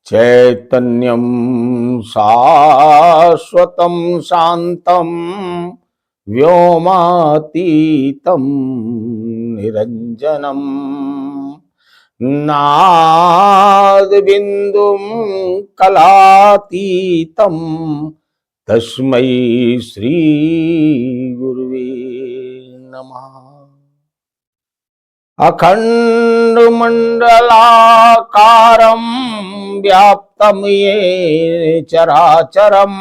चैतन्यं शाश्वतं शान्तं व्योमातीतं निरञ्जनं नादबिन्दुं कलातीतं तस्मै श्री गुरुवे नमः। अखण्डमण्डलाकारं व्याप्तं येन चराचरं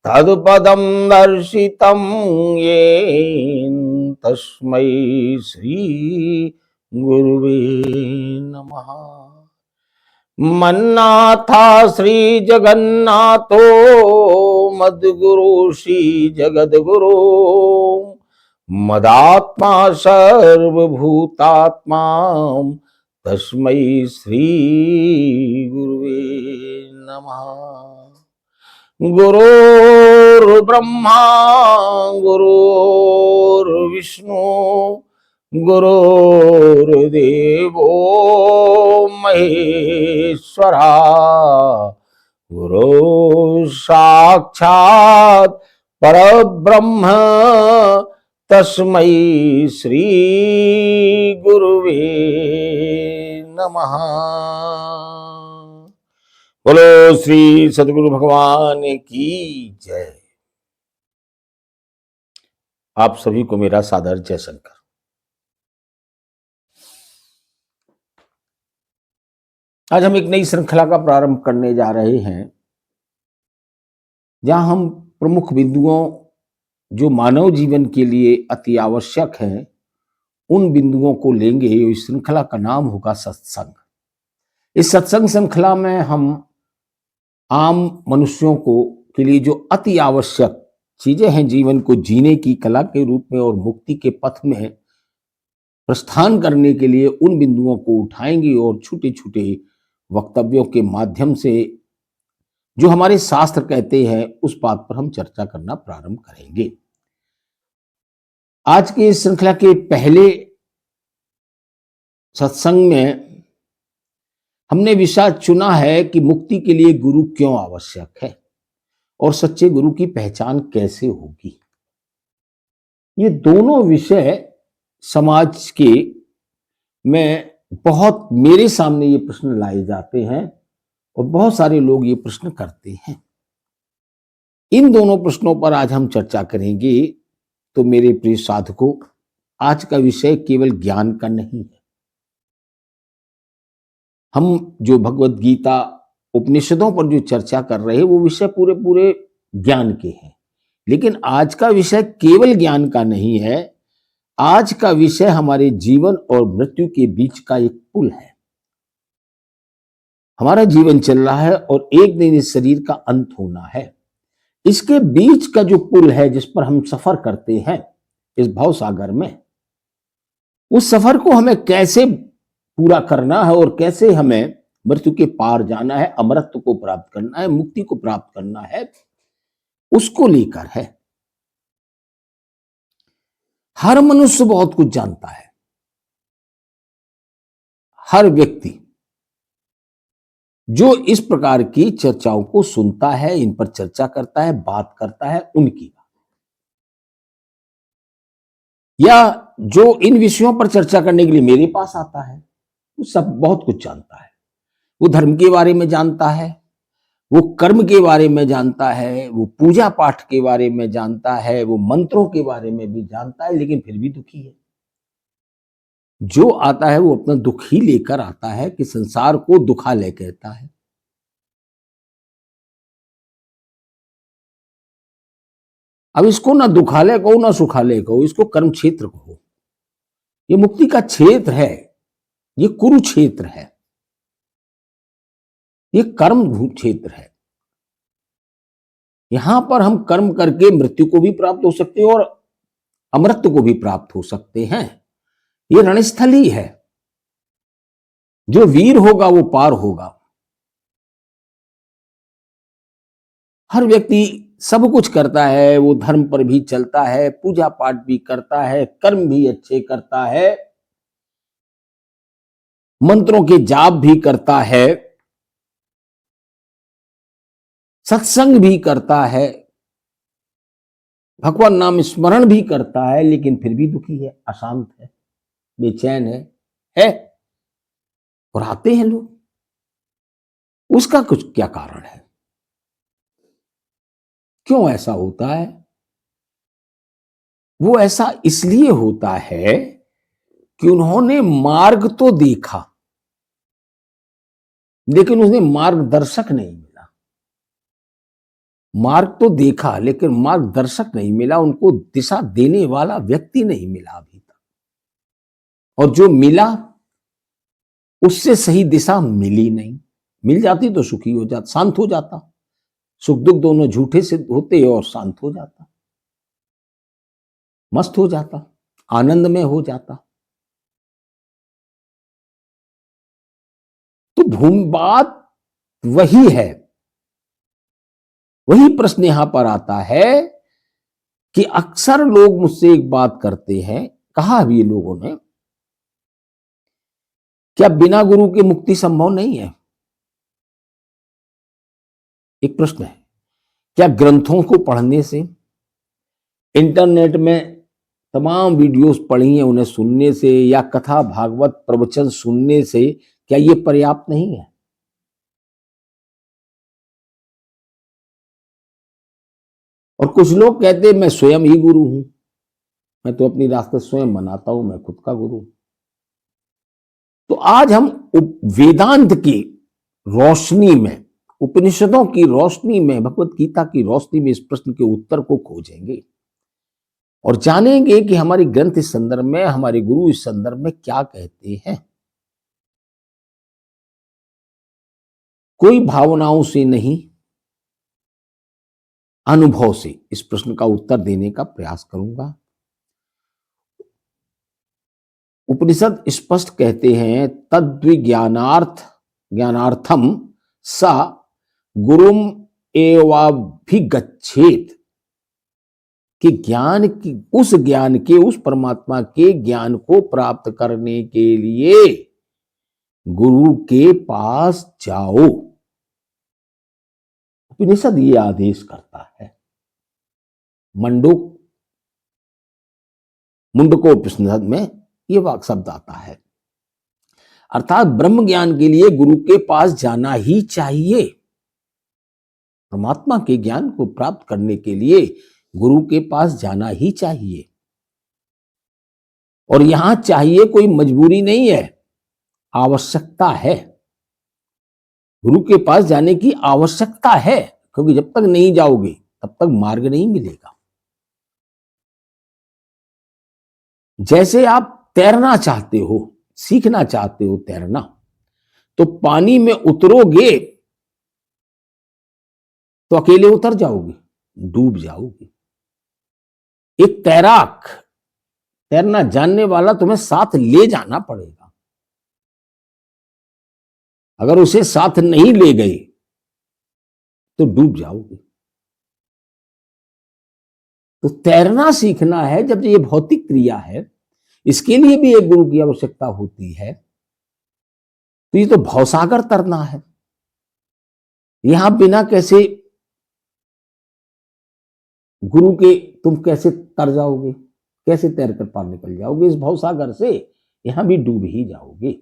तत्पदं दर्शितं येन तस्मै श्री गुरुवे नमः। मन्नाथा श्री जगन्नाथो मद्गुरु श्री जगद्गुरु मदात्मा सर्वभूतात्मा तस्मै श्री गुरुवे नमः। गुरुर्ब्रह्मा गुरुर्विष्णु गुरुर्देवो महेश्वरा गुरु साक्षात् परब्रह्म तस्मै श्री गुरुवे नमः। बोलो श्री सद्गुरु भगवान की जय। आप सभी को मेरा सादर जय शंकर। आज हम एक नई श्रृंखला का प्रारंभ करने जा रहे हैं, जहां हम प्रमुख बिंदुओं जो मानव जीवन के लिए अति आवश्यक हैं, उन बिंदुओं को लेंगे। इस श्रृंखला का नाम होगा सत्संग। इस सत्संग श्रृंखला में हम आम मनुष्यों को के लिए जो अति आवश्यक चीजें हैं जीवन को जीने की कला के रूप में और मुक्ति के पथ में प्रस्थान करने के लिए, उन बिंदुओं को उठाएंगे और छोटे छोटे वक्तव्यों के माध्यम से जो हमारे शास्त्र कहते हैं उस बात पर हम चर्चा करना प्रारंभ करेंगे। आज के इस श्रृंखला के पहले सत्संग में हमने विषय चुना है कि मुक्ति के लिए गुरु क्यों आवश्यक है और सच्चे गुरु की पहचान कैसे होगी। ये दोनों विषय समाज के में बहुत मेरे सामने ये प्रश्न लाए जाते हैं और बहुत सारे लोग ये प्रश्न करते हैं। इन दोनों प्रश्नों पर आज हम चर्चा करेंगे। तो मेरे प्रिय साधकों, आज का विषय केवल ज्ञान का नहीं है। हम जो भगवत गीता उपनिषदों पर जो चर्चा कर रहे हैं वो विषय पूरे पूरे ज्ञान के हैं, लेकिन आज का विषय केवल ज्ञान का नहीं है। आज का विषय हमारे जीवन और मृत्यु के बीच का एक पुल है। हमारा जीवन चल रहा है और एक दिन इस शरीर का अंत होना है। इसके बीच का जो पुल है जिस पर हम सफर करते हैं इस भव सागर में, उस सफर को हमें कैसे पूरा करना है और कैसे हमें मृत्यु के पार जाना है, अमरत्व को प्राप्त करना है, मुक्ति को प्राप्त करना है, उसको लेकर है। हर मनुष्य बहुत कुछ जानता है। हर व्यक्ति जो इस प्रकार की चर्चाओं को सुनता है, इन पर चर्चा करता है, बात करता है, उनकी या जो इन विषयों पर चर्चा करने के लिए मेरे पास आता है, वो सब बहुत कुछ जानता है। वो धर्म के बारे में जानता है, वो कर्म के बारे में जानता है, वो पूजा पाठ के बारे में जानता है, वो मंत्रों के बारे में भी जानता है, लेकिन फिर भी दुखी है। जो आता है वो अपना दुख ही लेकर आता है कि संसार को दुखालय कहता है। अब इसको ना दुखालय कहो ना सुखालय कहो, इसको कर्म क्षेत्र कहो। ये मुक्ति का क्षेत्र है, ये कुरुक्षेत्र है, ये कर्म क्षेत्र है। यहां पर हम कर्म करके मृत्यु को भी प्राप्त हो सकते हैं और अमृत को भी प्राप्त हो सकते हैं। ये रणस्थल ही है। जो वीर होगा वो पार होगा। हर व्यक्ति सब कुछ करता है, वो धर्म पर भी चलता है, पूजा पाठ भी करता है, कर्म भी अच्छे करता है, मंत्रों के जाप भी करता है, सत्संग भी करता है, भगवान नाम स्मरण भी करता है, लेकिन फिर भी दुखी है, अशांत है, बेचैन है और आते हैं लोग। उसका कुछ क्या कारण है? क्यों ऐसा होता है? वो ऐसा इसलिए होता है कि उन्होंने मार्ग तो देखा, लेकिन उन्हें मार्गदर्शक नहीं मिला। मार्ग तो देखा लेकिन मार्गदर्शक नहीं मिला, उनको दिशा देने वाला व्यक्ति नहीं मिला अभी तक। और जो मिला उससे सही दिशा मिली नहीं। मिल जाती तो सुखी हो जाता, शांत हो जाता, सुख दुख दोनों झूठे से होते और शांत हो जाता, मस्त हो जाता, आनंद में हो जाता। तो भूमि बात वही है। वही प्रश्न यहां पर आता है कि अक्सर लोग मुझसे एक बात करते हैं, कहा भी लोगों ने, क्या बिना गुरु के मुक्ति संभव नहीं है? एक प्रश्न है। क्या ग्रंथों को पढ़ने से, इंटरनेट में तमाम वीडियोस पढ़ी हैं उन्हें सुनने से, या कथा भागवत प्रवचन सुनने से, क्या ये पर्याप्त नहीं है? और कुछ लोग कहते हैं मैं स्वयं ही गुरु हूं, मैं तो अपनी रास्ते स्वयं बनाता हूं, मैं खुद का गुरु। तो आज हम वेदांत की रोशनी में, उपनिषदों की रोशनी में, भगवत गीता की रोशनी में इस प्रश्न के उत्तर को खोजेंगे और जानेंगे कि हमारी ग्रंथ इस संदर्भ में, हमारे गुरु इस संदर्भ में क्या कहते हैं। कोई भावनाओं से नहीं, अनुभव से इस प्रश्न का उत्तर देने का प्रयास करूंगा। उपनिषद स्पष्ट कहते हैं, ज्ञानार्थम सा गुरुम एवाभिगच्छेत, कि ज्ञान की, उस ज्ञान के, उस परमात्मा के ज्ञान को प्राप्त करने के लिए गुरु के पास जाओ। उपनिषद ये आदेश करता है। मुंडकोपनिषद में ये वाक शब्द आता है, अर्थात ब्रह्म ज्ञान के लिए गुरु के पास जाना ही चाहिए। परमात्मा के ज्ञान को प्राप्त करने के लिए गुरु के पास जाना ही चाहिए। और यहां चाहिए कोई मजबूरी नहीं है, आवश्यकता है। गुरु के पास जाने की आवश्यकता है, क्योंकि जब तक नहीं जाओगे तब तक मार्ग नहीं मिलेगा। जैसे आप तैरना चाहते हो, सीखना चाहते हो तैरना, तो पानी में उतरोगे तो अकेले उतर जाओगे, डूब जाओगे। एक तैराक, तैरना जानने वाला तुम्हें साथ ले जाना पड़ेगा। अगर उसे साथ नहीं ले गए तो डूब जाओगे। तो तैरना सीखना है, जब ये भौतिक क्रिया है, इसके लिए भी एक गुरु की आवश्यकता होती है। तो ये तो भवसागर तरना है, यहां बिना कैसे गुरु के तुम कैसे तर जाओगे, कैसे तैरकर पार निकल जाओगे इस भवसागर से? यहां भी डूब ही जाओगे।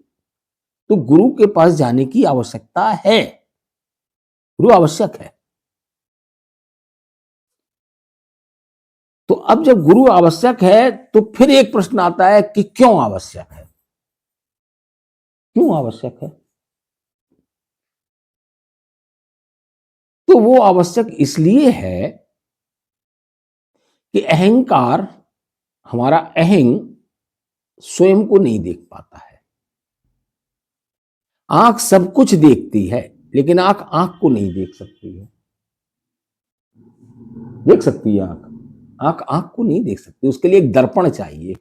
तो गुरु के पास जाने की आवश्यकता है, गुरु आवश्यक है। तो अब जब गुरु आवश्यक है तो फिर एक प्रश्न आता है कि क्यों आवश्यक है? क्यों आवश्यक है? तो वो आवश्यक इसलिए है कि अहंकार, हमारा अहंग स्वयं को नहीं देख पाता है। आंख सब कुछ देखती है, लेकिन आंख आंख को नहीं देख सकती है। देख सकती है आंख, आंख आंख को नहीं देख सकती, उसके लिए एक दर्पण चाहिए।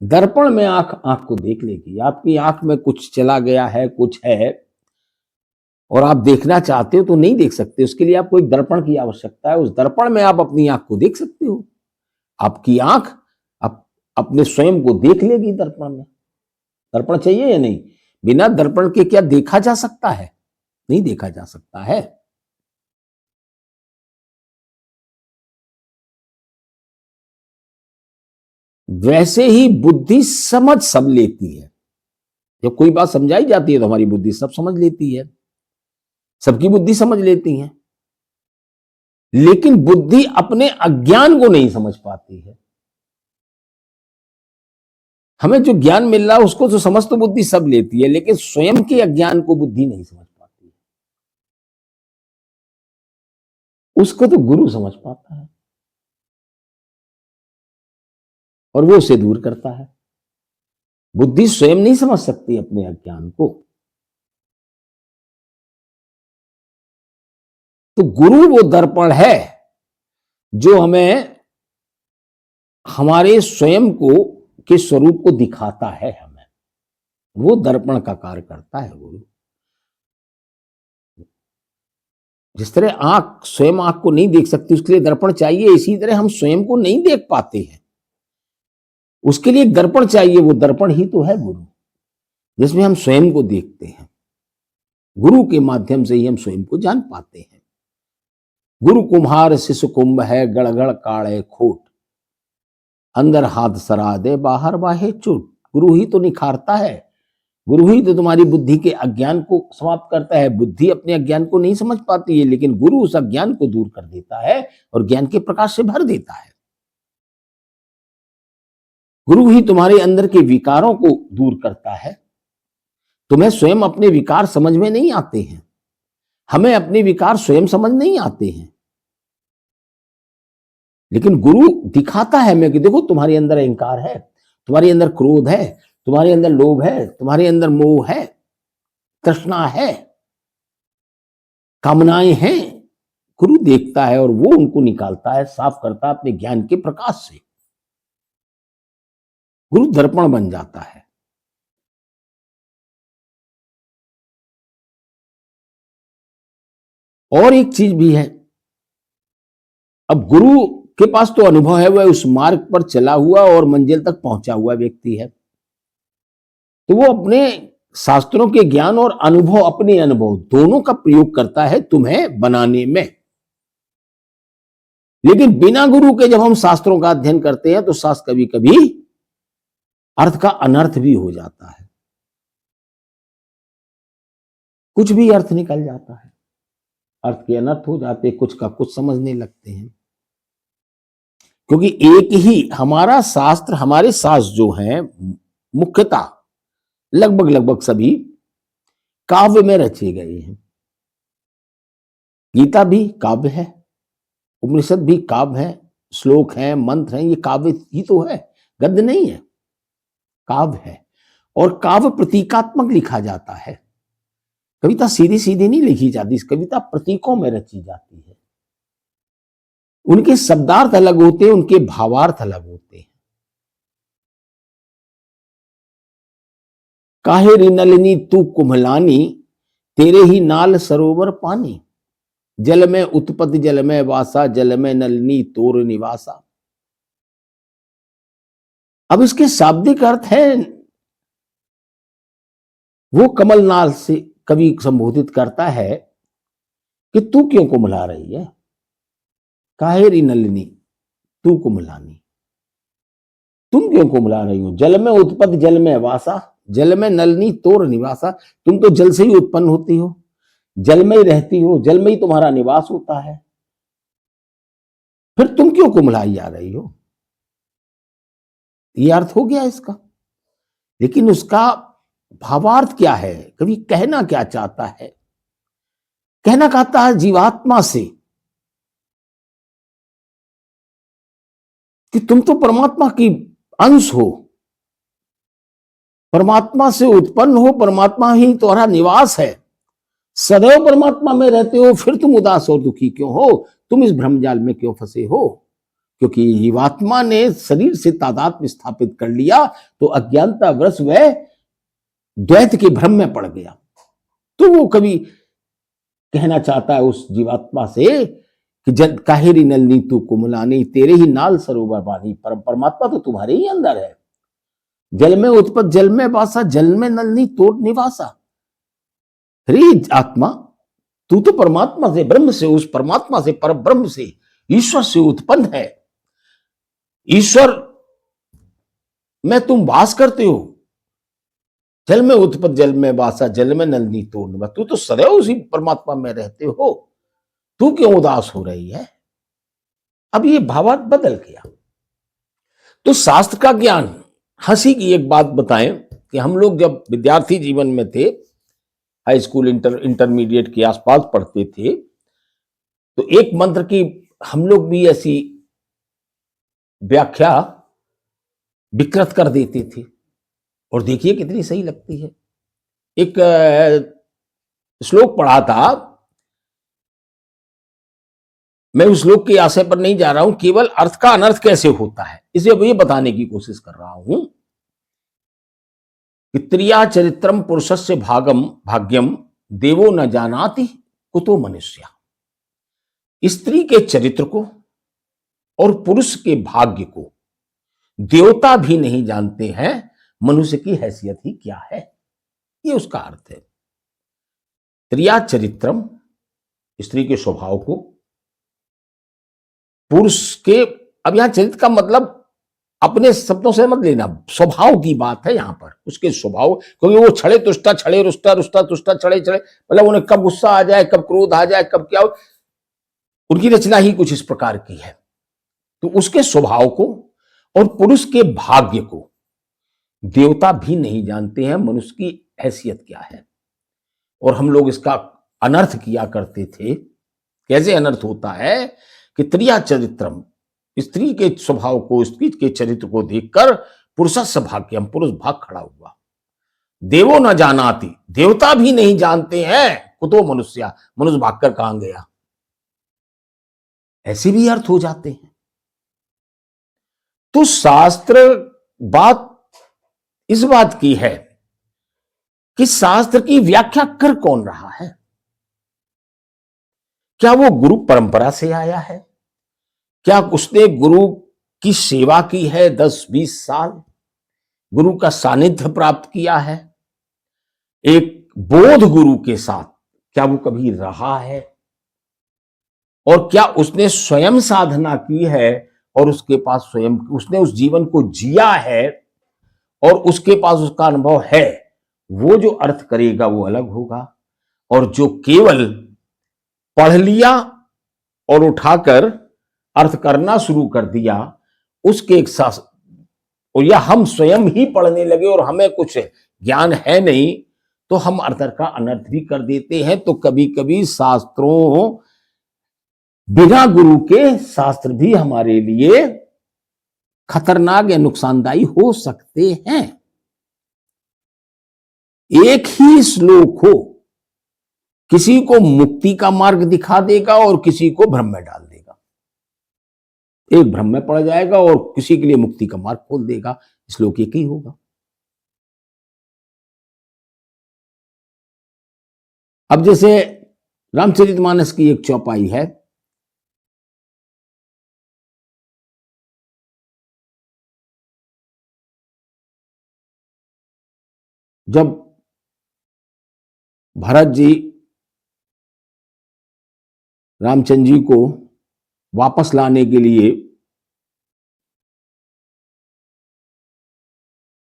दर्पण में आंख आंख को देख लेगी। आपकी आंख में कुछ चला गया है, कुछ है, और आप देखना चाहते हो तो नहीं देख सकते, उसके लिए आपको एक दर्पण की आवश्यकता है। उस दर्पण में आप अपनी आंख को देख सकते हो। आपकी आंख अपने स्वयं को देख लेगी दर्पण में। दर्पण चाहिए या नहीं? बिना दर्पण के क्या देखा जा सकता है? नहीं देखा जा सकता है। वैसे ही बुद्धि समझ सब लेती है। जब कोई बात समझाई जाती है तो हमारी बुद्धि सब समझ लेती है, सबकी बुद्धि समझ लेती है, लेकिन बुद्धि अपने अज्ञान को नहीं समझ पाती है। हमें जो ज्ञान मिल रहा है उसको तो समझ तो बुद्धि सब लेती है, लेकिन स्वयं के अज्ञान को बुद्धि नहीं समझ पाती है। उसको तो गुरु समझ पाता है और वो उसे दूर करता है। बुद्धि स्वयं नहीं समझ सकती अपने अज्ञान को। तो गुरु वो दर्पण है जो हमें हमारे स्वयं को के स्वरूप को दिखाता है। हमें वो दर्पण का कार्य करता है गुरु। जिस तरह आंख स्वयं आंख को नहीं देख सकती, उसके लिए दर्पण चाहिए, इसी तरह हम स्वयं को नहीं देख पाते हैं, उसके लिए एक दर्पण चाहिए। वो दर्पण ही तो है गुरु, जिसमें हम स्वयं को देखते हैं। गुरु के माध्यम से ही हम स्वयं को जान पाते हैं। गुरु कुम्हार शिशु कुंभ है, गड़गड़ काढ़े खोट, अंदर हाथ सरा दे बाहर बाहे चोट। गुरु ही तो निखारता है, गुरु ही तो तुम्हारी बुद्धि के अज्ञान को समाप्त करता है। बुद्धि अपने अज्ञान को नहीं समझ पाती है, लेकिन गुरु उस अज्ञान को दूर कर देता है और ज्ञान के प्रकाश से भर देता है। गुरु ही तुम्हारे अंदर के विकारों को दूर करता है। तुम्हें स्वयं अपने विकार समझ में नहीं आते हैं, हमें अपने विकार स्वयं समझ नहीं आते हैं, लेकिन गुरु दिखाता है हमें कि देखो तुम्हारे अंदर अहंकार है, तुम्हारे अंदर क्रोध है, तुम्हारे अंदर लोभ है, तुम्हारे अंदर मोह है, तृष्णा है, कामनाएं हैं। गुरु देखता है और वो उनको निकालता है, साफ करता है अपने ज्ञान के प्रकाश से। गुरु दर्पण बन जाता है। और एक चीज भी है, अब गुरु के पास तो अनुभव है, वह उस मार्ग पर चला हुआ और मंजिल तक पहुंचा हुआ व्यक्ति है, तो वो अपने शास्त्रों के ज्ञान और अनुभव, अपने अनुभव दोनों का प्रयोग करता है तुम्हें बनाने में। लेकिन बिना गुरु के जब हम शास्त्रों का अध्ययन करते हैं तो शास्त्र कभी कभी अर्थ का अनर्थ भी हो जाता है, कुछ भी अर्थ निकल जाता है, अर्थ के अनर्थ हो जाते, कुछ का कुछ समझने लगते हैं। क्योंकि एक ही हमारा शास्त्र, हमारे शास्त्र जो हैं मुख्यतः लगभग लगभग सभी काव्य में रचे गए हैं। गीता भी काव्य है, उपनिषद भी काव्य है, श्लोक है, मंत्र है, ये काव्य ही तो है, गद्य नहीं है, काव्य है। और काव्य प्रतीकात्मक लिखा जाता है, कविता सीधी सीधी नहीं लिखी जाती, कविता प्रतीकों में रची जाती है। उनके शब्दार्थ अलग होते हैं, उनके भावार्थ अलग होते हैं। काहे री नलिनी तू कुम्हलानी, तेरे ही नाल सरोवर पानी, जल में उत्पत्ति जल में वासा, जल में नलिनी तोर निवासा। अब इसके शाब्दिक अर्थ है, वो कमल नाल से कवि संबोधित करता है कि तू क्यों कुम्हला रही है, काहे री नलिनी तू कुम्हलानी, तुम क्यों कुम्हला रही हो। जल में उत्पत्ति जल में वासा, जल में नलिनी तोर निवासा, तुम तो जल से ही उत्पन्न होती हो, जल में ही रहती हो, जल में ही तुम्हारा निवास होता है, फिर तुम क्यों कुम्हलाई जा रही हो। ये अर्थ हो गया इसका। लेकिन उसका भावार्थ क्या है, कभी कहना क्या चाहता है, कहना चाहता है जीवात्मा से कि तुम तो परमात्मा की अंश हो, परमात्मा से उत्पन्न हो, परमात्मा ही तुम्हारा निवास है, सदैव परमात्मा में रहते हो, फिर तुम उदास और दुखी क्यों हो, तुम इस भ्रमजाल में क्यों फंसे हो। क्योंकि जीवात्मा ने शरीर से तादात्म्य स्थापित कर लिया तो अज्ञानता वश वह द्वैत के भ्रम में पड़ गया। तो वो कभी कहना चाहता है उस जीवात्मा से कि जल काहेरी नलनी तू कुमलानी, तेरे ही नाल सरोवर पानी, परमात्मा तो तुम्हारे ही अंदर है। जल में उत्पत्ति जल में वासा, जल में नलनी तोड़ निवासा। रे आत्मा, तू तो परमात्मा से, ब्रह्म से, उस परमात्मा से, परब्रह्म से, ईश्वर से उत्पन्न है। ईश्वर मैं तुम वास करते हो, जल में उत्पन्न जल में वासा, जल में नलनी तोड़, तू तो सदैव उसी परमात्मा में रहते हो, तू क्यों उदास हो रही है? अब ये भावार्थ बदल गया। तो शास्त्र का ज्ञान, हंसी की एक बात बताएं कि हम लोग जब विद्यार्थी जीवन में थे, हाई स्कूल इंटरमीडिएट के आसपास पढ़ते थे, तो एक मंत्र की हम लोग भी ऐसी व्याख्या विकृत कर देते थे, और देखिए कितनी सही लगती है। एक श्लोक पढ़ा था, मैं उस श्लोक के आशय पर नहीं जा रहा हूं, केवल अर्थ का अनर्थ कैसे होता है इसे अब ये बताने की कोशिश कर रहा हूं। त्रिया चरित्रम पुरुषस्य भागम भाग्यम देवो न जानाति कुतो मनुष्य। स्त्री के चरित्र को और पुरुष के भाग्य को देवता भी नहीं जानते हैं, मनुष्य की हैसियत ही क्या है, ये उसका अर्थ है। त्रिया चरित्रम, स्त्री के स्वभाव को, पुरुष के, अब यहां चरित्र का मतलब अपने शब्दों से मत लेना, स्वभाव की बात है यहां पर, उसके स्वभाव, क्योंकि वो छड़े तुष्टा, छड़े रुष्टा, रुष्टा तुष्टा, छड़े छड़े, मतलब उन्हें कब गुस्सा आ जाए, कब क्रोध आ जाए, कब क्या हो, उनकी रचना ही कुछ इस प्रकार की है। तो उसके स्वभाव को और पुरुष के भाग्य को देवता भी नहीं जानते हैं, मनुष्य की हैसियत क्या है। और हम लोग इसका अनर्थ किया करते थे। कैसे अनर्थ होता है कि त्रिया चरित्रम, स्त्री के स्वभाव को, स्त्री के चरित्र को देखकर पुरुषस्य भाग्यम, पुरुष भाग खड़ा हुआ, देवो न जानाति, देवता भी नहीं जानते हैं, कुतो मनुष्य, मनुष्य भागकर कहां गया, ऐसे भी अर्थ हो जाते हैं। तो शास्त्र बात इस बात की है कि शास्त्र की व्याख्या कर कौन रहा है? क्या वो गुरु परंपरा से आया है? क्या उसने गुरु की सेवा की है 10-20 साल, गुरु का सानिध्य प्राप्त किया है, एक बोध गुरु के साथ क्या वो कभी रहा है, और क्या उसने स्वयं साधना की है और उसके पास स्वयं उसने उस जीवन को जिया है और उसके पास उसका अनुभव है, वो जो अर्थ करेगा वो अलग होगा। और जो केवल पढ़ लिया और उठाकर अर्थ करना शुरू कर दिया, उसके एक साथ, और या हम स्वयं ही पढ़ने लगे और हमें कुछ ज्ञान है नहीं, तो हम अर्थ का अनर्थ भी कर देते हैं। तो कभी कभी शास्त्रों, बिना गुरु के शास्त्र भी हमारे लिए खतरनाक या नुकसानदायी हो सकते हैं। एक ही श्लोक हो, किसी को मुक्ति का मार्ग दिखा देगा और किसी को भ्रम में डाल देगा, एक भ्रम में पड़ जाएगा और किसी के लिए मुक्ति का मार्ग खोल देगा। श्लोक एक ही होगा। अब जैसे रामचरितमानस की एक चौपाई है, जब भरत जी रामचंद्र जी को वापस लाने के लिए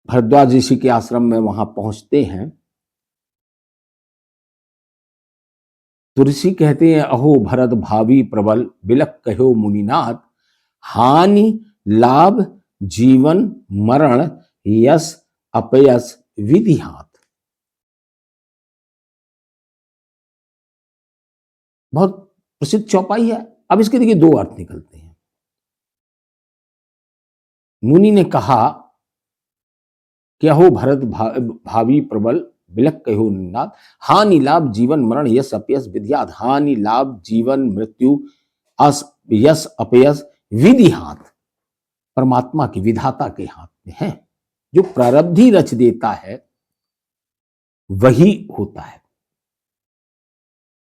भरद्वाज ऋषि के आश्रम में वहां पहुंचते हैं, तो ऋषि कहते हैं, अहो भरत भावी प्रबल, बिलक कहो मुनिनाथ, हानि लाभ जीवन मरण, यश अपयश विधि हाथ। बहुत प्रसिद्ध चौपाई है। अब इसके देखिए दो अर्थ निकलते हैं। मुनि ने कहा कि अहो भरत भावी प्रबल, बिलक कहो मुनिनाथ, हानि लाभ जीवन मरण, यश अपयश विधियात। हानि लाभ जीवन मृत्यु, यश अपयश विधि हाथ, परमात्मा के, विधाता के हाथ में है। जो प्रारब्धि रच देता है वही होता है,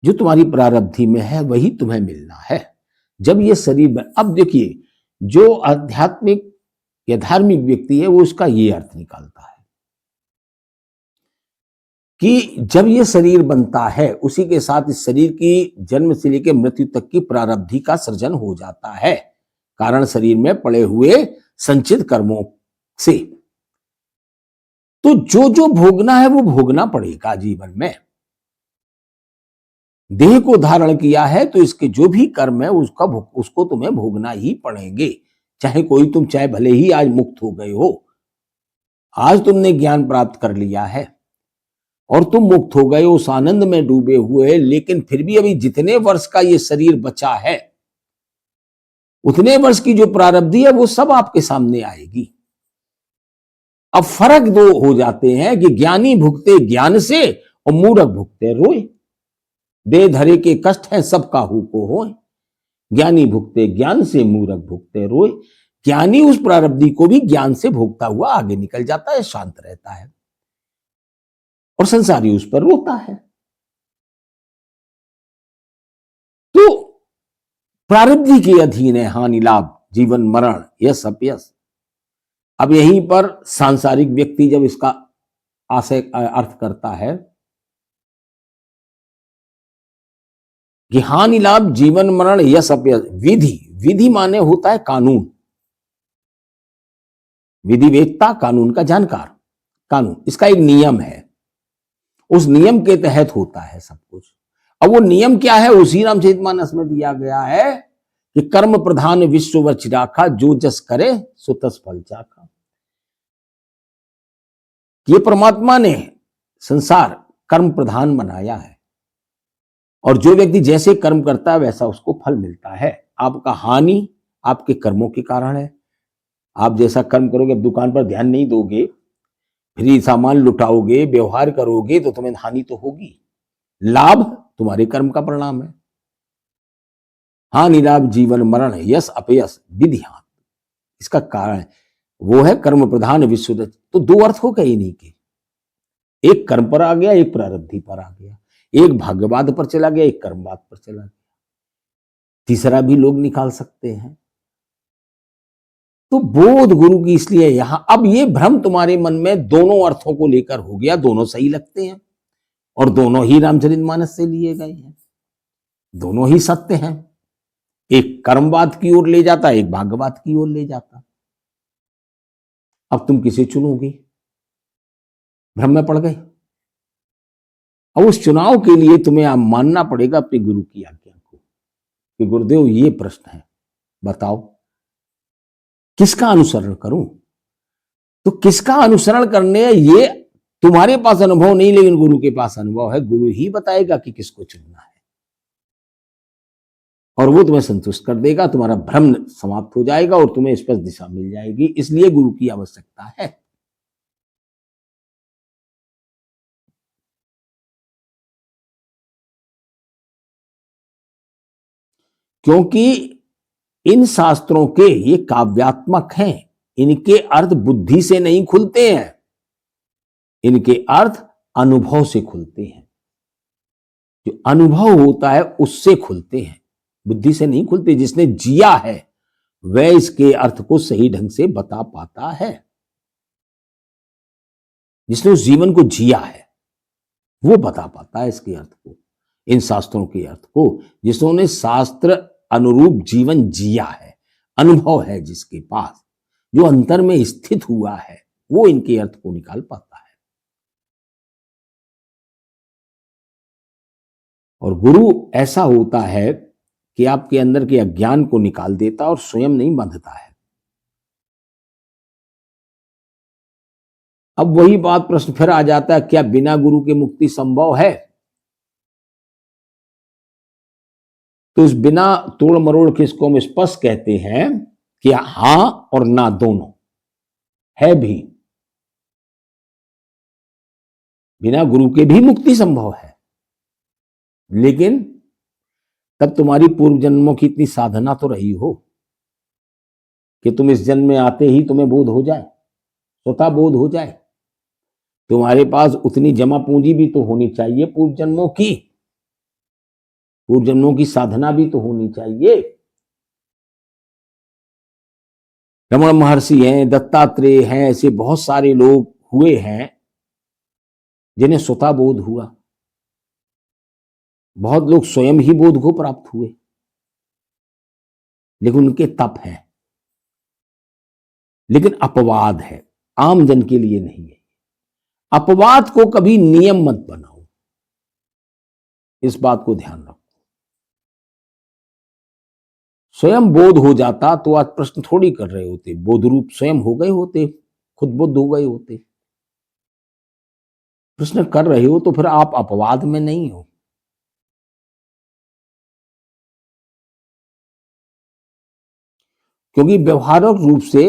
जो तुम्हारी प्रारब्धि में है वही तुम्हें मिलना है। जब ये शरीर में, अब देखिए जो आध्यात्मिक या धार्मिक व्यक्ति है वो उसका ये अर्थ निकालता है कि जब ये शरीर बनता है उसी के साथ इस शरीर की जन्म से लेकर मृत्यु तक की प्रारब्धि का सृजन हो जाता है, कारण शरीर में पड़े हुए संचित कर्मों से। तो जो जो भोगना है वो भोगना पड़ेगा जीवन में। देह को धारण किया है तो इसके जो भी कर्म है उसको तुम्हें भोगना ही पड़ेंगे। चाहे चाहे भले ही आज मुक्त हो गए हो, आज तुमने ज्ञान प्राप्त कर लिया है और तुम मुक्त हो गए, उस आनंद में डूबे हुए, लेकिन फिर भी अभी जितने वर्ष का ये शरीर बचा है, उतने वर्ष की जो प्रारब्धि है वो सब आपके सामने आएगी। अब फर्क दो हो जाते हैं कि ज्ञानी भुगते ज्ञान से और मूर्ख भुगते रोए। दे धरे के कष्ट है सब काहू को होए, ज्ञानी भुगते ज्ञान से मूर्ख भुगते रोए। ज्ञानी उस प्रारब्धि को भी ज्ञान से भोगता हुआ आगे निकल जाता है, शांत रहता है, और संसारी उस पर रोता है। तो प्रारब्धि के अधीन है हानि लाभ, जीवन मरण, यश अपयश। अब यहीं पर सांसारिक व्यक्ति जब इसका आशय अर्थ करता है कि हानि लाभ, जीवन मरण, यश अपयश, विधि, विधि माने होता है कानून, विधि वेत्ता, कानून का जानकार, कानून इसका एक नियम है, उस नियम के तहत होता है सब कुछ। अब वो नियम क्या है, उसी रामचरितमानस में दिया गया है कि कर्म प्रधान विश्व वच राखा, जो जस करे सो तस फल चाखा। ये परमात्मा ने संसार कर्म प्रधान बनाया है और जो व्यक्ति जैसे कर्म करता है वैसा उसको फल मिलता है। आपका हानि आपके कर्मों के कारण है। आप जैसा कर्म करोगे, दुकान पर ध्यान नहीं दोगे, फ्री सामान लुटाओगे, व्यवहार करोगे, तो तुम्हें हानि तो होगी। लाभ तुम्हारे कर्म का परिणाम है। हानि लाभ, जीवन मरण, यश अपयश, विधि हानि, इसका कारण वो है कर्म प्रधान विश्व। तो दो अर्थ हो गए इन्हीं के, एक कर्म पर आ गया, एक प्रारब्धि पर आ गया, एक भाग्यवाद पर चला गया, एक कर्मवाद पर चला गया, तीसरा भी लोग निकाल सकते हैं। तो बोध गुरु की इसलिए यहां, अब ये भ्रम तुम्हारे मन में दोनों अर्थों को लेकर हो गया, दोनों सही लगते हैं और दोनों ही रामचरितमानस से लिए गए हैं, दोनों ही सत्य हैं। एक कर्मवाद की ओर ले जाता, एक भाग्यवाद की ओर ले जाता। अब तुम किसे चुनोगी? भ्रम में पड़ गए। अब उस चुनाव के लिए तुम्हें आप मानना पड़ेगा अपने गुरु की आज्ञा को कि गुरुदेव ये प्रश्न है, बताओ किसका अनुसरण करूं। तो किसका अनुसरण करने, ये तुम्हारे पास अनुभव नहीं, लेकिन गुरु के पास अनुभव है। गुरु ही बताएगा कि किसको चुनना है और वो तुम्हें संतुष्ट कर देगा, तुम्हारा भ्रम समाप्त हो जाएगा और तुम्हें स्पष्ट दिशा मिल जाएगी। इसलिए गुरु की आवश्यकता है। क्योंकि इन शास्त्रों के ये काव्यात्मक हैं, इनके अर्थ बुद्धि से नहीं खुलते हैं, इनके अर्थ अनुभव से खुलते हैं। जो अनुभव होता है उससे खुलते हैं, बुद्धि से नहीं खुलते। जिसने जिया है वह इसके अर्थ को सही ढंग से बता पाता है। जिसने उस जीवन को जिया है वो बता पाता है इसके अर्थ को, इन शास्त्रों के अर्थ को। जिन्होंने शास्त्र अनुरूप जीवन जिया है, अनुभव है जिसके पास, जो अंतर में स्थित हुआ है, वो इनके अर्थ को निकाल पाता है। और गुरु ऐसा होता है कि आपके अंदर के अज्ञान को निकाल देता और स्वयं नहीं बांधता है। अब वही बात, प्रश्न फिर आ जाता है, क्या बिना गुरु के मुक्ति संभव है? तो इस बिना तोड़ मरोड़ के इसको हम स्पष्ट कहते हैं कि हां और ना दोनों है भी। बिना गुरु के भी मुक्ति संभव है, लेकिन तब तुम्हारी पूर्व जन्मों की इतनी साधना तो रही हो कि तुम इस जन्म में आते ही तुम्हें बोध हो जाए, स्वतः बोध हो जाए। तुम्हारे पास उतनी जमा पूंजी भी तो होनी चाहिए, पूर्व जन्मों की, पूर्व जन्मों की साधना भी तो होनी चाहिए। रमण महर्षि हैं, दत्तात्रेय हैं, ऐसे बहुत सारे लोग हुए हैं जिन्हें स्वतः बोध हुआ। बहुत लोग स्वयं ही बोध को प्राप्त हुए, लेकिन उनके तप है, लेकिन अपवाद है, आम जन के लिए नहीं है। अपवाद को कभी नियम मत बनाओ, इस बात को ध्यान रखो। स्वयं बोध हो जाता तो आज प्रश्न थोड़ी कर रहे होते, बोध रूप स्वयं हो गए होते, खुद बुद्ध हो गए होते। प्रश्न कर रहे हो तो फिर आप अपवाद में नहीं हो। क्योंकि व्यवहारिक रूप से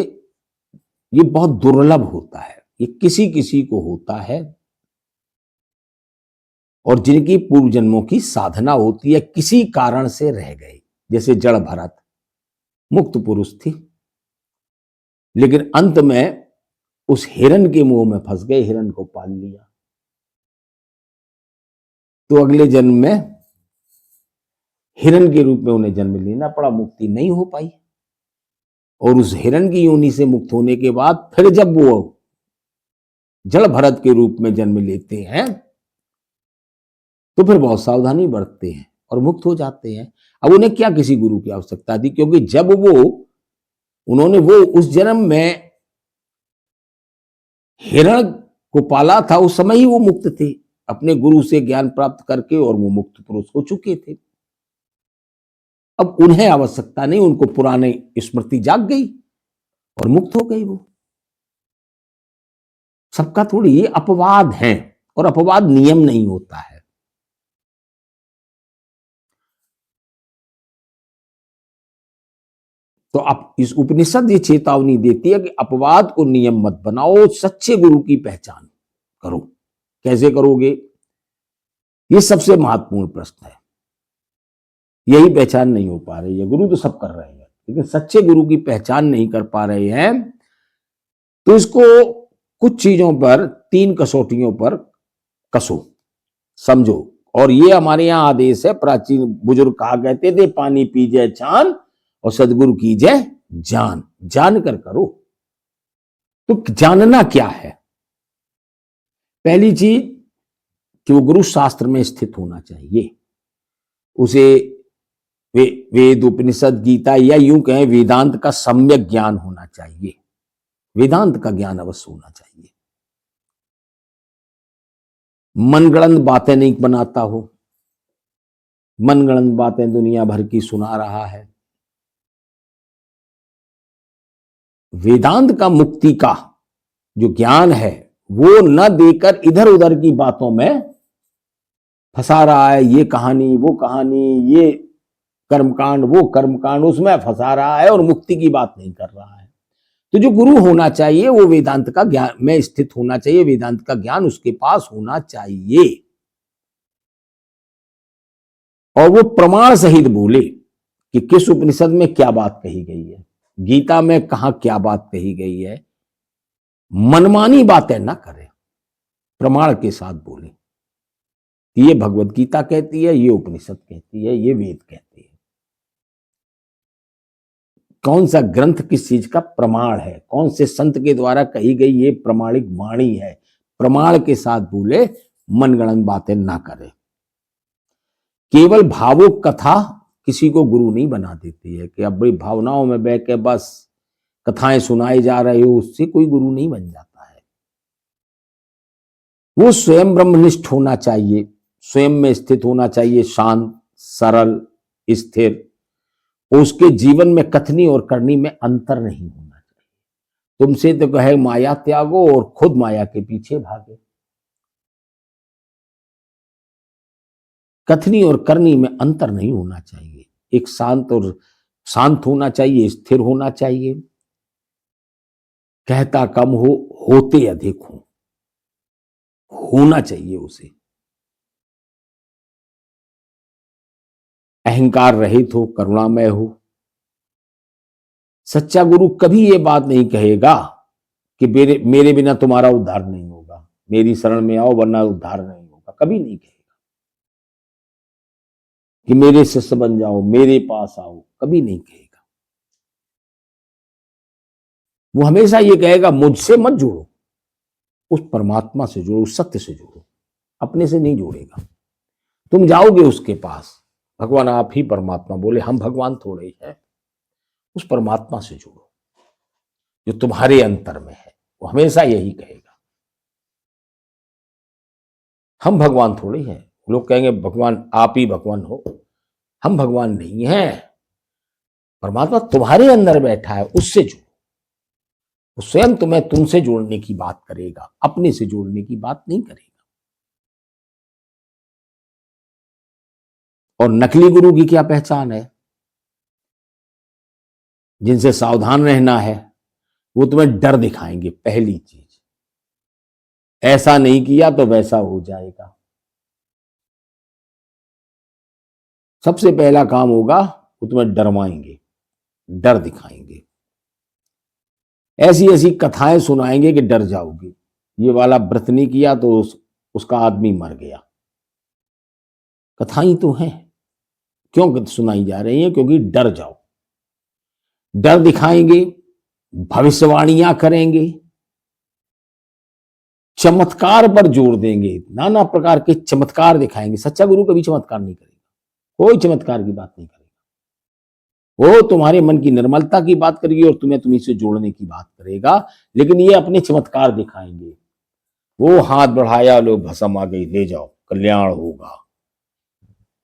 ये बहुत दुर्लभ होता है, ये किसी किसी को होता है, और जिनकी पूर्व जन्मों की साधना होती है, किसी कारण से रह गए, जैसे जड़ भरत मुक्त पुरुष थी, लेकिन अंत में उस हिरण के मुंह में फंस गए, हिरण को पाल लिया, तो अगले जन्म में हिरण के रूप में उन्हें जन्म लेना पड़ा, मुक्ति नहीं हो पाई। और उस हिरण की योनि से मुक्त होने के बाद फिर जब वो जड़ भरत के रूप में जन्म लेते हैं तो फिर बहुत सावधानी बरतते हैं और मुक्त हो जाते हैं। अब उन्हें क्या किसी गुरु की आवश्यकता थी, क्योंकि जब उन्होंने वो उस जन्म में हिरण को पाला था, उस समय ही वो मुक्त थे, अपने गुरु से ज्ञान प्राप्त करके, और वो मुक्त पुरुष हो चुके थे। अब उन्हें आवश्यकता नहीं, उनको पुरानी स्मृति जाग गई और मुक्त हो गई वो। सबका थोड़ी ये अपवाद है, और अपवाद नियम नहीं होता है। तो आप इस उपनिषद ये चेतावनी देती है कि अपवाद को नियम मत बनाओ, सच्चे गुरु की पहचान करो। कैसे करोगे, ये सबसे महत्वपूर्ण प्रश्न है। यही पहचान नहीं हो पा रही है, गुरु तो सब कर रहे हैं, लेकिन सच्चे गुरु की पहचान नहीं कर पा रहे हैं। तो इसको कुछ चीजों पर, 3 कसौटियों पर कसो, समझो। और ये हमारे यहां आदेश है, प्राचीन बुजुर्ग कहा करते थे, पानी पीजे छान और सदगुरु कीजिए जान, जानकर करो। तो जानना क्या है? पहली चीज कि वो गुरु शास्त्र में स्थित होना चाहिए, उसे वेद उपनिषद गीता या यूं कहें वेदांत का सम्यक ज्ञान होना चाहिए, वेदांत का ज्ञान अवश्य होना चाहिए। मनगढ़ंत बातें नहीं बनाता हो, मनगढ़ंत बातें दुनिया भर की सुना रहा है। वेदांत का, मुक्ति का जो ज्ञान है वो न देकर इधर उधर की बातों में फंसा रहा है, ये कहानी वो कहानी, ये कर्मकांड वो कर्मकांड, उसमें फंसा रहा है और मुक्ति की बात नहीं कर रहा है। तो जो गुरु होना चाहिए वो वेदांत का ज्ञान में स्थित होना चाहिए, वेदांत का ज्ञान उसके पास होना चाहिए, और वो प्रमाण सहित बोले कि किस उपनिषद में क्या बात कही गई है, गीता में कहां क्या बात कही गई है। मनमानी बातें ना करें, प्रमाण के साथ बोले। ये भगवत गीता कहती है, ये उपनिषद कहती है, ये वेद कहती है। कौन सा ग्रंथ किस चीज का प्रमाण है, कौन से संत के द्वारा कही गई ये प्रमाणिक वाणी है, प्रमाण के साथ बोले, मनगढ़ंत बातें ना करें। केवल भावुक कथा किसी को गुरु नहीं बना देती है कि अब बड़ी भावनाओं में बह के बस कथाएं सुनाई जा रही हो, उससे कोई गुरु नहीं बन जाता है। वो स्वयं ब्रह्मनिष्ठ होना चाहिए, स्वयं में स्थित होना चाहिए, शांत सरल स्थिर। उसके जीवन में कथनी और करनी में अंतर नहीं होना चाहिए। तुमसे तो कहे माया त्यागो और खुद माया के पीछे भागे। कथनी और करनी में अंतर नहीं होना चाहिए, एक शांत होना चाहिए, स्थिर होना चाहिए, कहता कम हो, होते अधिक हो, होना चाहिए उसे। अहंकार रहित हो, करुणामय हो। सच्चा गुरु कभी ये बात नहीं कहेगा कि मेरे बिना तुम्हारा उद्धार नहीं होगा, मेरी शरण में आओ वरना उद्धार नहीं होगा, कभी नहीं कहेगा। कि मेरे शिष्य बन जाओ, मेरे पास आओ, कभी नहीं कहेगा। वो हमेशा ये कहेगा मुझसे मत जोड़ो, उस परमात्मा से जोड़ो, उस सत्य से जोड़ो, अपने से नहीं जोड़ेगा। तुम जाओगे उसके पास, भगवान आप ही परमात्मा बोले, हम भगवान थोड़े हैं। उस परमात्मा से जोड़ो जो तुम्हारे अंतर में है, वो हमेशा यही कहेगा। हम भगवान थोड़े हैं। लोग कहेंगे भगवान आप ही भगवान हो, हम भगवान नहीं हैं। परमात्मा तुम्हारे अंदर बैठा है, उससे जुड़ो। वो स्वयं तुम्हें तुमसे जोड़ने की बात करेगा, अपने से जोड़ने की बात नहीं करेगा। और नकली गुरु की क्या पहचान है? जिनसे सावधान रहना है, वो तुम्हें डर दिखाएंगे। पहली चीज, ऐसा नहीं किया तो वैसा हो जाएगा। सबसे पहला काम होगा, वो तुम्हें डरवाएंगे, डर दिखाएंगे, ऐसी ऐसी कथाएं सुनाएंगे कि डर जाओगे। ये वाला व्रत नहीं किया तो उसका आदमी मर गया। कथाएं तो हैं, क्यों सुनाई जा रही हैं? क्योंकि डर जाओ। डर दिखाएंगे, भविष्यवाणियां करेंगे, चमत्कार पर जोर देंगे, नाना प्रकार के चमत्कार दिखाएंगे। सच्चा गुरु कभी चमत्कार नहीं करेगा, कोई चमत्कार की बात नहीं करेगा। वो तुम्हारे मन की निर्मलता की बात करेगी और तुम्हें तुम्ही से जोड़ने की बात करेगा। लेकिन ये अपने चमत्कार दिखाएंगे। वो हाथ बढ़ाया, लो भस्म आ गई, ले जाओ, कल्याण होगा,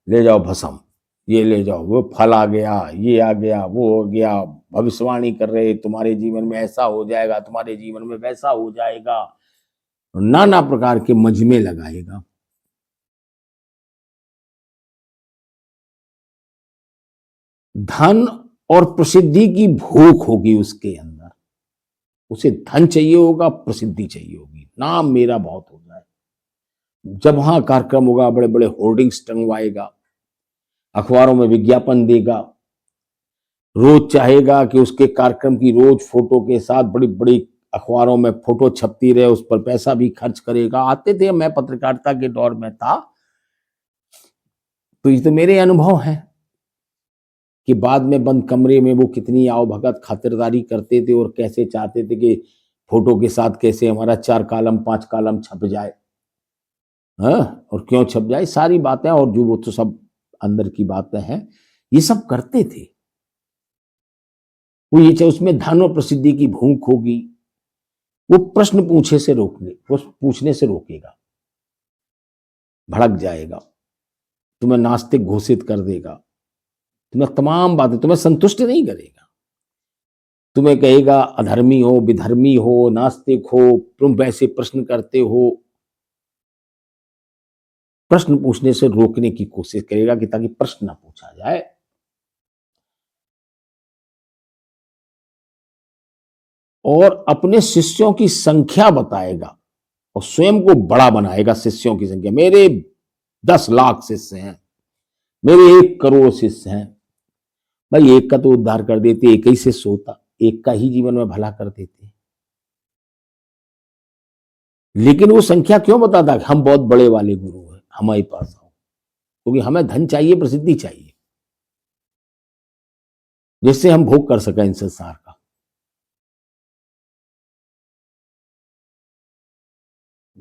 ले जाओ भस्म, ये ले जाओ, वो फल आ गया, ये आ गया, वो हो गया। भविष्यवाणी कर रहे, तुम्हारे जीवन में ऐसा हो जाएगा, तुम्हारे जीवन में वैसा हो जाएगा। नाना प्रकार के मजमे लगाएगा। धन और प्रसिद्धि की भूख होगी उसके अंदर। उसे धन चाहिए होगा, प्रसिद्धि चाहिए होगी, नाम मेरा बहुत हो जाए। जब वहां कार्यक्रम होगा, बड़े बड़े होर्डिंग्स टंगवाएगा, अखबारों में विज्ञापन देगा, रोज चाहेगा कि उसके कार्यक्रम की रोज फोटो के साथ बड़ी बड़ी अखबारों में फोटो छपती रहे, उस पर पैसा भी खर्च करेगा। आते थे, मैं पत्रकारिता के दौर में था, तो ये तो मेरे अनुभव हैं कि बाद में बंद कमरे में वो कितनी आओ भगत खातिरदारी करते थे और कैसे चाहते थे कि फोटो के साथ कैसे हमारा 4 कॉलम 5 कॉलम छप जाए। हाँ, और क्यों छप जाए, सारी बातें, और जो वो तो सब अंदर की बातें हैं, ये सब करते थे। वो ये चाहे उसमें धन और प्रसिद्धि की भूख होगी। वो प्रश्न पूछने से रोकेगा, भड़क जाएगा, तुम्हें नास्तिक घोषित कर देगा, तुम्हें तमाम बातें, तुम्हें संतुष्ट नहीं करेगा। तुम्हें कहेगा अधर्मी हो, विधर्मी हो, नास्तिक हो, तुम वैसे प्रश्न करते हो। प्रश्न पूछने से रोकने की कोशिश करेगा कि ताकि प्रश्न ना पूछा जाए। और अपने शिष्यों की संख्या बताएगा और स्वयं को बड़ा बनाएगा। शिष्यों की संख्या, मेरे 10 लाख शिष्य हैं, मेरे 1 करोड़ शिष्य हैं। भाई, एक का तो उद्धार कर देते, एक ही शिष्य होता, एक का ही जीवन में भला कर देते। लेकिन वो संख्या क्यों बताता कि हम बहुत बड़े वाले गुरु हैं, हमारे पास आओ, क्योंकि हमें धन चाहिए, प्रसिद्धि चाहिए, जिससे हम भोग कर सकें इन संसार का।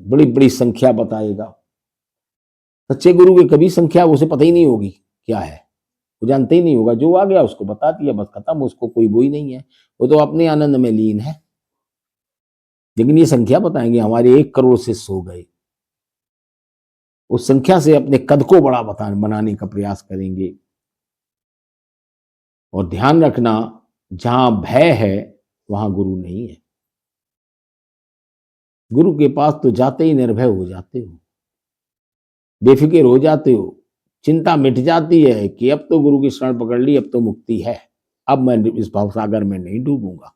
बड़ी बड़ी संख्या बताएगा। सच्चे गुरु की कभी संख्या उसे पता ही नहीं होगी क्या है, वो जानते ही नहीं होगा। जो आ गया उसको बता दिया, बस खत्म, उसको कोई वो ही नहीं है, वो तो अपने आनंद में लीन है। लेकिन ये संख्या बताएंगे, हमारे 1 करोड़ शिष्य हो गए। उस संख्या से अपने कद को बड़ा बनाने का प्रयास करेंगे। और ध्यान रखना, जहां भय है वहां गुरु नहीं है। गुरु के पास तो जाते ही निर्भय हो जाते हो, बेफिक्र हो जाते हो, चिंता मिट जाती है कि अब तो गुरु की शरण पकड़ ली, अब तो मुक्ति है, अब मैं इस भवसागर में नहीं डूबूंगा।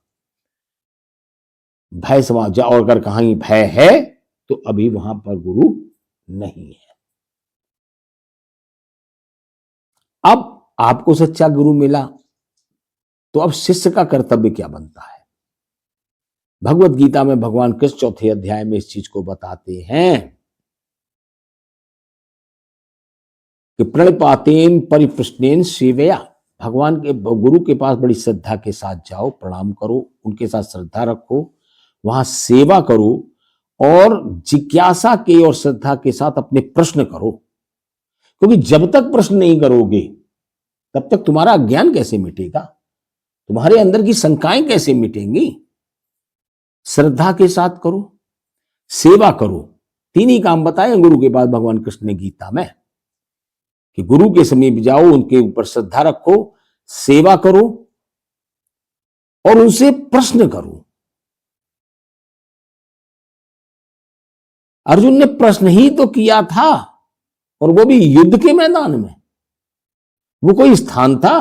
भय समा जा, और अगर कहीं भय है तो अभी वहां पर गुरु नहीं है। अब आपको सच्चा गुरु मिला तो अब शिष्य का कर्तव्य क्या बनता है? भगवत गीता में भगवान कृष्ण 4थे अध्याय में इस चीज को बताते हैं कि प्रणिपातेन परिप्रश्नेन सेवया। भगवान के गुरु के पास बड़ी श्रद्धा के साथ जाओ, प्रणाम करो, उनके साथ श्रद्धा रखो, वहां सेवा करो और जिज्ञासा के और श्रद्धा के साथ अपने प्रश्न करो। क्योंकि जब तक प्रश्न नहीं करोगे तब तक तुम्हारा अज्ञान कैसे मिटेगा, तुम्हारे अंदर की शंकाएं कैसे मिटेंगी। श्रद्धा के साथ करो, सेवा करो, तीन ही काम बताए गुरु के बाद भगवान कृष्ण ने गीता में, कि गुरु के समीप जाओ, उनके ऊपर श्रद्धा रखो, सेवा करो और उनसे प्रश्न करो। अर्जुन ने प्रश्न ही तो किया था, और वो भी युद्ध के मैदान में। वो कोई स्थान था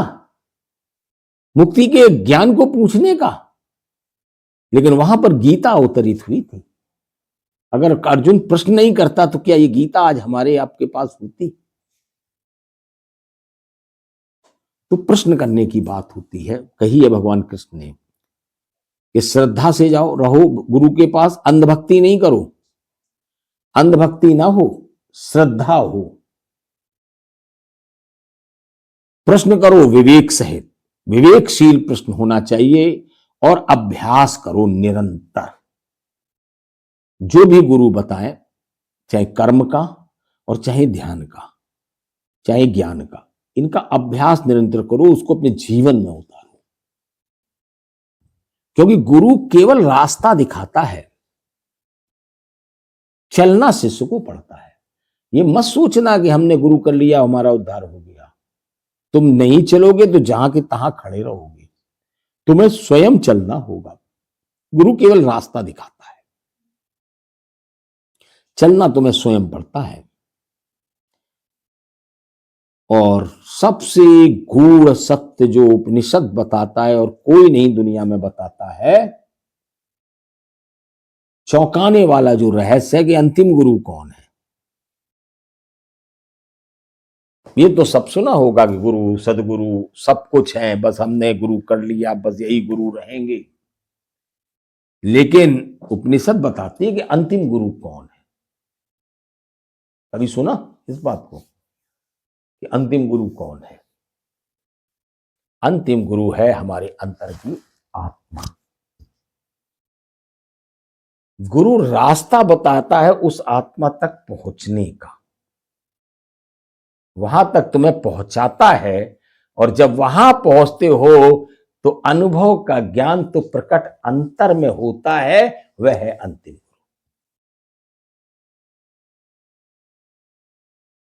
मुक्ति के ज्ञान को पूछने का? लेकिन वहां पर गीता अवतरित हुई थी। अगर अर्जुन प्रश्न नहीं करता तो क्या ये गीता आज हमारे आपके पास होती? तो प्रश्न करने की बात होती है। कही है भगवान कृष्ण ने कि श्रद्धा से जाओ, रहो गुरु के पास, अंधभक्ति नहीं करो। अंधभक्ति ना हो, श्रद्धा हो। प्रश्न करो विवेक सहित, विवेकशील प्रश्न होना चाहिए, और अभ्यास करो निरंतर। जो भी गुरु बताए, चाहे कर्म का और चाहे ध्यान का, चाहे ज्ञान का, इनका अभ्यास निरंतर करो, उसको अपने जीवन में उतारो। क्योंकि गुरु केवल रास्ता दिखाता है, चलना शिष्य को पड़ता है। ये मत सोचना कि हमने गुरु कर लिया हमारा उद्धार हो गया। तुम नहीं चलोगे तो जहां के तहां खड़े रहोगे। तुम्हें स्वयं चलना होगा। गुरु केवल रास्ता दिखाता है, चलना तुम्हें स्वयं पड़ता है। और सबसे गूढ़ सत्य जो उपनिषद बताता है और कोई नहीं दुनिया में बताता है, चौंकाने वाला जो रहस्य है कि अंतिम गुरु कौन है। ये तो सब सुना होगा कि गुरु सदगुरु सब कुछ है, बस हमने गुरु कर लिया, बस यही गुरु रहेंगे। लेकिन उपनिषद बताती है कि अंतिम गुरु कौन है। कभी सुना इस बात को कि अंतिम गुरु कौन है? अंतिम गुरु है हमारे अंतर की आत्मा। गुरु रास्ता बताता है उस आत्मा तक पहुंचने का, वहां तक तुम्हें पहुंचाता है। और जब वहां पहुंचते हो तो अनुभव का ज्ञान तो प्रकट अंतर में होता है, वह है अंतिम।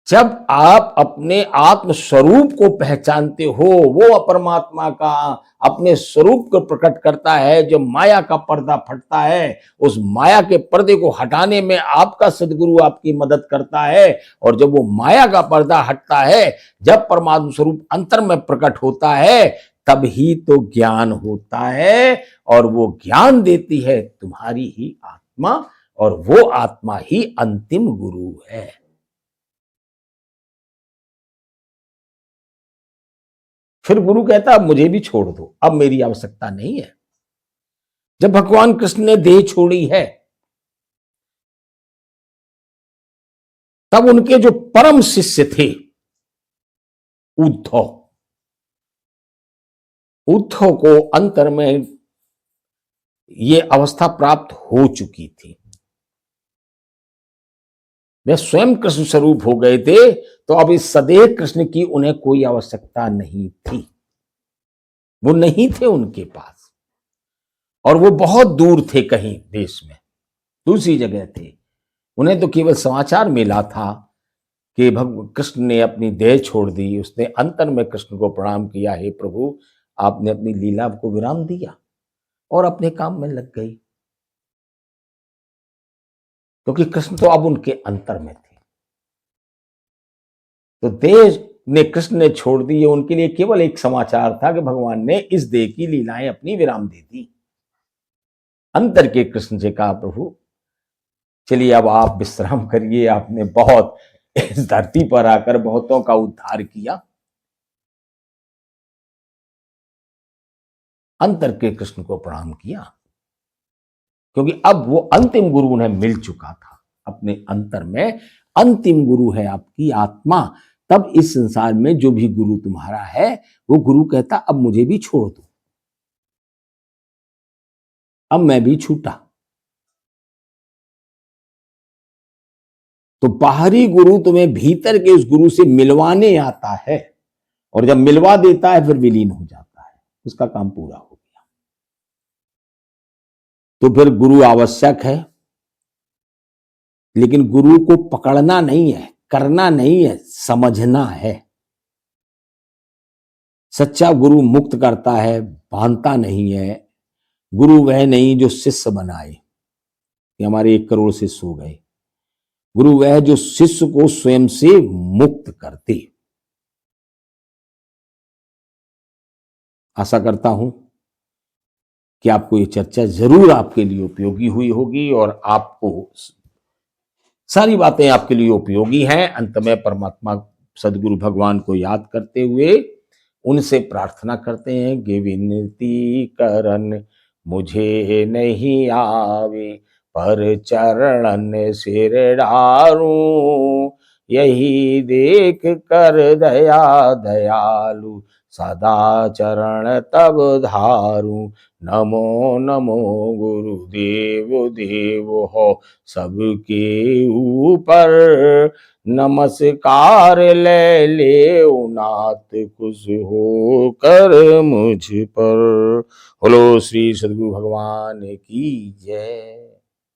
जब आप अपने आत्म स्वरूप को पहचानते हो, वो परमात्मा का अपने स्वरूप को प्रकट करता है। जो माया का पर्दा फटता है, उस माया के पर्दे को हटाने में आपका सदगुरु आपकी मदद करता है। और जब वो माया का पर्दा हटता है, जब परमात्मा स्वरूप अंतर में प्रकट होता है, तब ही तो ज्ञान होता है। और वो ज्ञान देती है तुम्हारी ही आत्मा, और वो आत्मा ही अंतिम गुरु है। फिर गुरु कहता अब मुझे भी छोड़ दो, अब मेरी आवश्यकता नहीं है। जब भगवान कृष्ण ने देह छोड़ी है, तब उनके जो परम शिष्य थे उद्धव, उद्धव को अंतर में ये अवस्था प्राप्त हो चुकी थी। वे स्वयं कृष्ण स्वरूप हो गए थे, तो अब इस सदैव कृष्ण की उन्हें कोई आवश्यकता नहीं थी। वो नहीं थे उनके पास, और वो बहुत दूर थे, कहीं देश में दूसरी जगह थे। उन्हें तो केवल समाचार मिला था कि भगवान कृष्ण ने अपनी देह छोड़ दी। उसने अंतर में कृष्ण को प्रणाम किया, हे प्रभु आपने अपनी लीला को विराम दिया, और अपने काम में लग गई। क्योंकि कृष्ण तो अब उनके अंतर में थे। तो देह ने कृष्ण ने छोड़ दी, ये उनके लिए केवल एक समाचार था कि भगवान ने इस देह की लीलाएं अपनी विराम दे दी। अंतर के कृष्ण से कहा प्रभु चलिए अब आप विश्राम करिए, आपने बहुत इस धरती पर आकर बहुतों का उद्धार किया। अंतर के कृष्ण को प्रणाम किया, क्योंकि अब वो अंतिम गुरु उन्हें मिल चुका था। अपने अंतर में अंतिम गुरु है आपकी आत्मा। तब इस संसार में जो भी गुरु तुम्हारा है, वो गुरु कहता अब मुझे भी छोड़ दो, अब मैं भी छूटा। तो बाहरी गुरु तुम्हें भीतर के उस गुरु से मिलवाने आता है, और जब मिलवा देता है फिर विलीन हो जाता है, उसका काम पूरा हो गया। तो फिर गुरु आवश्यक है, लेकिन गुरु को पकड़ना नहीं है, करना नहीं है, समझना है। सच्चा गुरु मुक्त करता है, बांधता नहीं है। गुरु वह नहीं जो शिष्य बनाए। ये हमारे 1 करोड़ शिष्य हो गए। गुरु वह जो शिष्य को स्वयं से मुक्त करते। आशा करता हूं कि आपको ये चर्चा जरूर आपके लिए उपयोगी हुई होगी और आपको सारी बातें आपके लिए उपयोगी हैं। अंत में परमात्मा सदगुरु भगवान को याद करते हुए उनसे प्रार्थना करते हैं कि विनती करन मुझे नहीं आवे, पर चरणन सिर डारूं, यही देख कर दया दयालु सदा चरण तब धारूं। नमो नमो गुरुदेव देव हो सबके ऊपर, नमस्कार ले ले नाथ खुश हो कर मुझ पर। बोलो श्री सद्गुरु भगवान की जय।